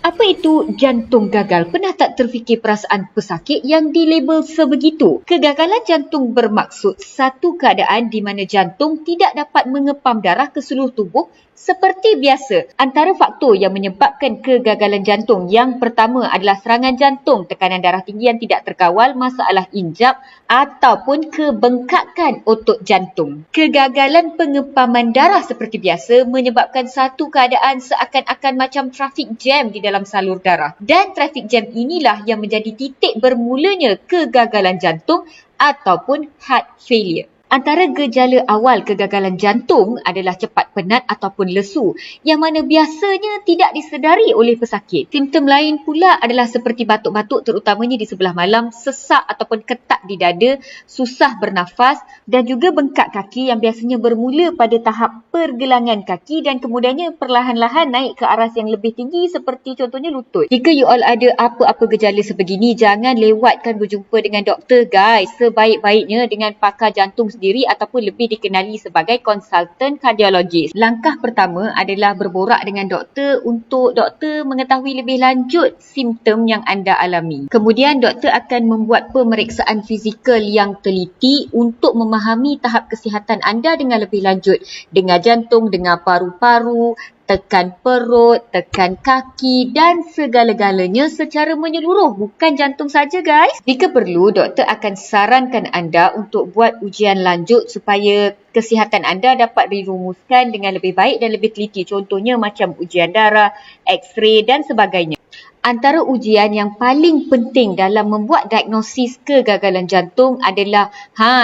Apa itu jantung gagal? Pernah tak terfikir perasaan pesakit yang dilabel sebegitu? Kegagalan jantung bermaksud satu keadaan di mana jantung tidak dapat mengepam darah ke seluruh tubuh seperti biasa. Antara faktor yang menyebabkan kegagalan jantung, yang pertama adalah serangan jantung, tekanan darah tinggi yang tidak terkawal, masalah injap ataupun kebengkakan otot jantung. Kegagalan pengepaman darah seperti biasa menyebabkan satu keadaan seakan-akan macam traffic jam di dalam salur darah. Dan traffic jam inilah yang menjadi titik bermulanya kegagalan jantung ataupun heart failure. Antara gejala awal kegagalan jantung adalah cepat penat ataupun lesu, yang mana biasanya tidak disedari oleh pesakit. Simptom lain pula adalah seperti batuk-batuk, terutamanya di sebelah malam, sesak ataupun ketak di dada, susah bernafas dan juga bengkak kaki yang biasanya bermula pada tahap pergelangan kaki dan kemudiannya perlahan-lahan naik ke aras yang lebih tinggi seperti contohnya lutut. Jika you all ada apa-apa gejala sebegini, jangan lewatkan berjumpa dengan doktor guys. Sebaik-baiknya dengan pakar jantung sendiri ataupun lebih dikenali sebagai konsultan kardiologis. Langkah pertama adalah berborak dengan doktor untuk doktor mengetahui lebih lanjut simptom yang anda alami. Kemudian doktor akan membuat pemeriksaan fizikal yang teliti untuk memahami tahap kesihatan anda dengan lebih lanjut. Dengar jantung, dengar paru-paru, tekan perut, tekan kaki dan segala-galanya secara menyeluruh. Bukan jantung saja guys. Jika perlu, doktor akan sarankan anda untuk buat ujian lanjut supaya kesihatan anda dapat dirumuskan dengan lebih baik dan lebih teliti. Contohnya macam ujian darah, X-ray dan sebagainya. Antara ujian yang paling penting dalam membuat diagnosis kegagalan jantung adalah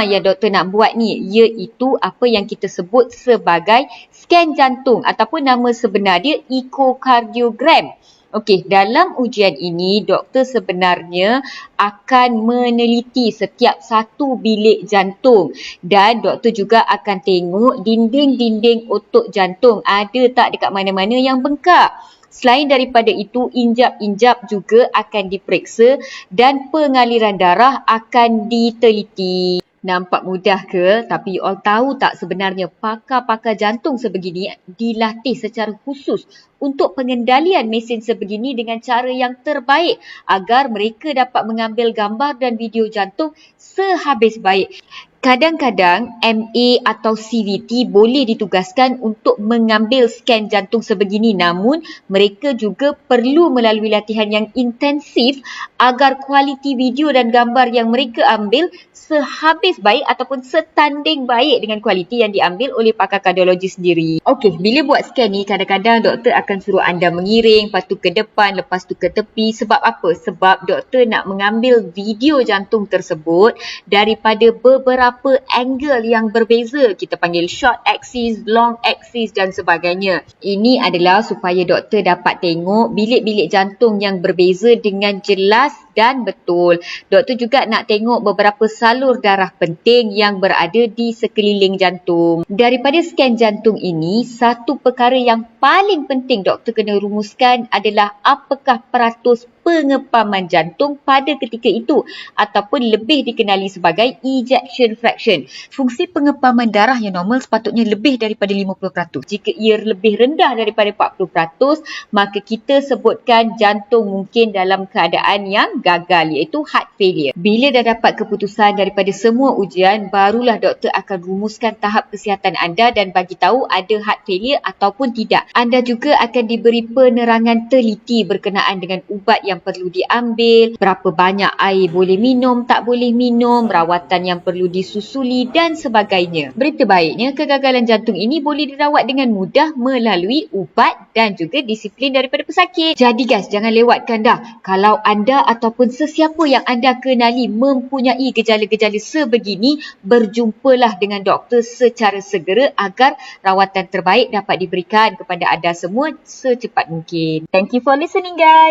yang doktor nak buat ni, iaitu apa yang kita sebut sebagai scan jantung ataupun nama sebenar dia ekokardiogram. Okey, dalam ujian ini doktor sebenarnya akan meneliti setiap satu bilik jantung dan doktor juga akan tengok dinding-dinding otot jantung ada tak dekat mana-mana yang bengkak. Selain daripada itu, injap-injap juga akan diperiksa dan pengaliran darah akan diteliti. Nampak mudah ke? Tapi you all tahu tak sebenarnya pakar-pakar jantung sebegini dilatih secara khusus untuk pengendalian mesin sebegini dengan cara yang terbaik agar mereka dapat mengambil gambar dan video jantung sehabis baik. Kadang-kadang MA atau CVT boleh ditugaskan untuk mengambil scan jantung sebegini, namun mereka juga perlu melalui latihan yang intensif agar kualiti video dan gambar yang mereka ambil sehabis baik ataupun setanding baik dengan kualiti yang diambil oleh pakar kardiologi sendiri. Okey, bila buat scan ni kadang-kadang doktor akan suruh anda mengiring, lepas tu ke depan, lepas tu ke tepi. Sebab apa? Sebab doktor nak mengambil video jantung tersebut daripada beberapa angle yang berbeza. Kita panggil short axis, long axis dan sebagainya. Ini adalah supaya doktor dapat tengok bilik-bilik jantung yang berbeza dengan jelas dan betul. Doktor juga nak tengok beberapa salur darah penting yang berada di sekeliling jantung. Daripada scan jantung ini, satu perkara yang paling penting doktor kena rumuskan adalah apakah peratus pengepaman jantung pada ketika itu ataupun lebih dikenali sebagai ejection fraction. Fungsi pengepaman darah yang normal sepatutnya lebih daripada 50%. Jika ia lebih rendah daripada 40%, maka kita sebutkan jantung mungkin dalam keadaan yang gagal, iaitu heart failure. Bila dah dapat keputusan daripada semua ujian, barulah doktor akan rumuskan tahap kesihatan anda dan bagi tahu ada heart failure ataupun tidak. Anda juga akan diberi penerangan teliti berkenaan dengan ubat yang perlu diambil, berapa banyak air boleh minum, tak boleh minum, rawatan yang perlu disusuli dan sebagainya. Berita baiknya, kegagalan jantung ini boleh dirawat dengan mudah melalui ubat dan juga disiplin daripada pesakit. Jadi guys, jangan lewatkan dah. Kalau anda ataupun sesiapa yang anda kenali mempunyai gejala-gejala sebegini, berjumpalah dengan doktor secara segera agar rawatan terbaik dapat diberikan kepada anda semua secepat mungkin. Thank you for listening guys.